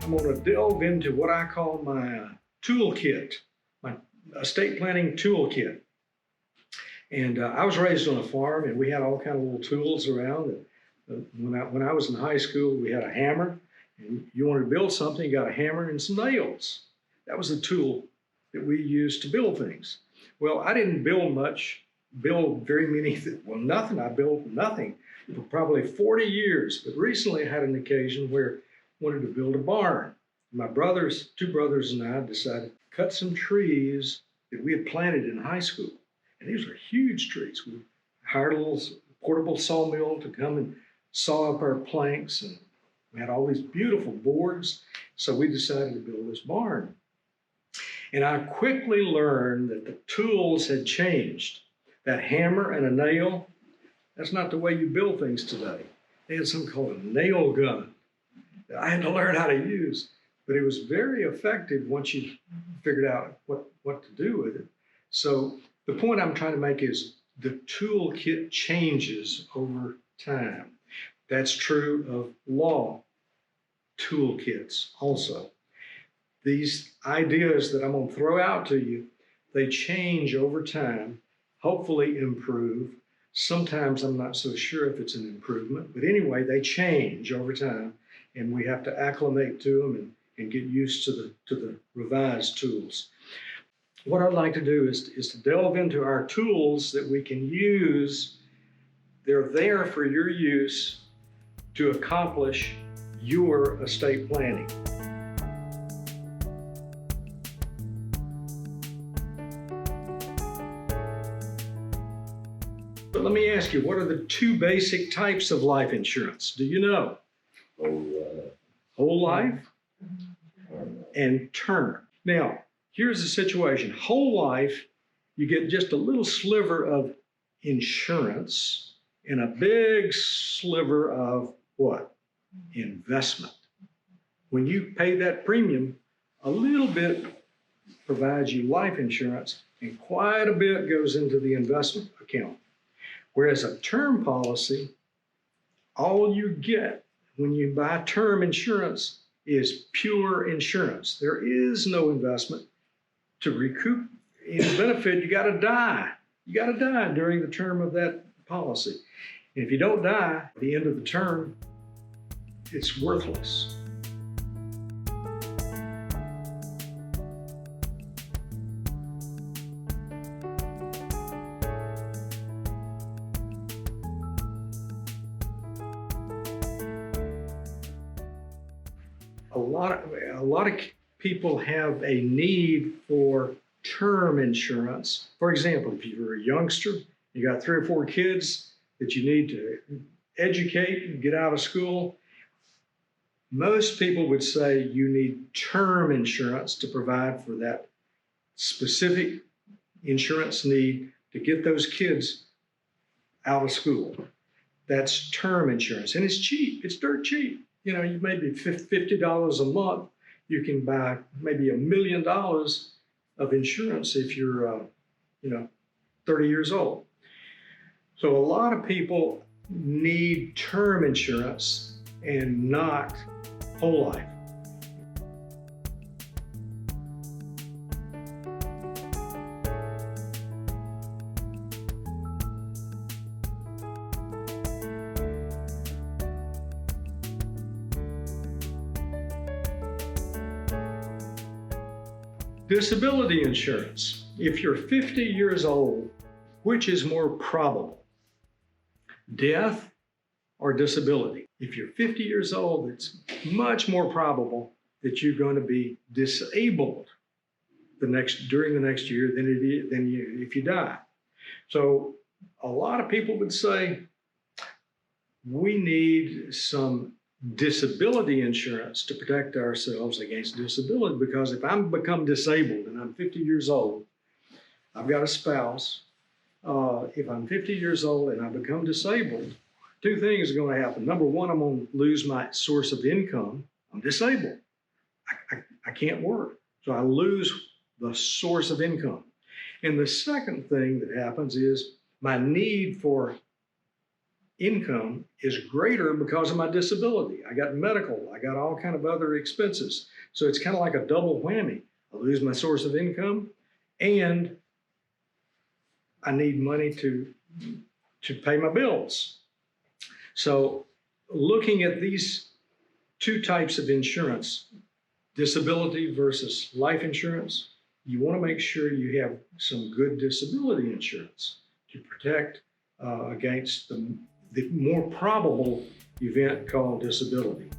I'm going to delve into what I call my toolkit, my estate planning toolkit. And I was raised on a farm, and we had all kind of little tools around. When I was in high school, we had a hammer, and you wanted to build something, you got a hammer and some nails. That was the tool that we used to build things. Well, I didn't build very many, well, nothing. I built nothing for probably 40 years. But recently I had an occasion where I wanted to build a barn. My brothers, two brothers and I decided to cut some trees that we had planted in high school. And these were huge trees. We hired a little portable sawmill to come and saw up our planks, and we had all these beautiful boards. So we decided to build this barn. And I quickly learned that the tools had changed. That hammer and a nail, that's not the way you build things today. They had something called a nail gun that I had to learn how to use. But it was very effective once you figured out what to do with it. So the point I'm trying to make is the toolkit changes over time. That's true of law toolkits also. These ideas that I'm going to throw out to you, they change over time, hopefully improve. Sometimes I'm not so sure if it's an improvement, but anyway, they change over time, and we have to acclimate to them and get used to the revised tools. What I'd like to do is to delve into our tools that we can use. They're there for your use to accomplish your estate planning. But let me ask you, what are the two basic types of life insurance? Do you know? Whole life and term. Now, here's the situation. Whole life, you get just a little sliver of insurance and a big sliver of what? Investment. When you pay that premium, a little bit provides you life insurance and quite a bit goes into the investment account. Whereas a term policy, all you get when you buy term insurance is pure insurance. There is no investment. To recoup any benefit, you got to die. You got to die during the term of that policy. And if you don't die at the end of the term, it's worthless. A lot of people have a need for term insurance. For example, if you're a youngster, you got 3 or 4 kids that you need to educate and get out of school, most people would say you need term insurance to provide for that specific insurance need to get those kids out of school. That's term insurance, and it's cheap. It's dirt cheap. You know, you maybe $50 a month. You can buy maybe $1 million of insurance if you're, 30 years old. So a lot of people need term insurance and not whole life. Disability insurance. If you're 50 years old, which is more probable? Death or disability? If you're 50 years old, it's much more probable that you're going to be disabled during the next year than if you die. So a lot of people would say we need some disability insurance to protect ourselves against disability, because if I'm become disabled and I'm 50 years old, I've got a spouse. If I'm 50 years old and I become disabled, 2 things are going to happen. Number one, I'm going to lose my source of income. I'm disabled. I can't work. So I lose the source of income. And the second thing that happens is my need for income is greater because of my disability. I got medical, I got all kind of other expenses. So it's kind of like a double whammy. I lose my source of income and I need money to pay my bills. So looking at these two types of insurance, disability versus life insurance, you want to make sure you have some good disability insurance to protect against the more probable event called disability.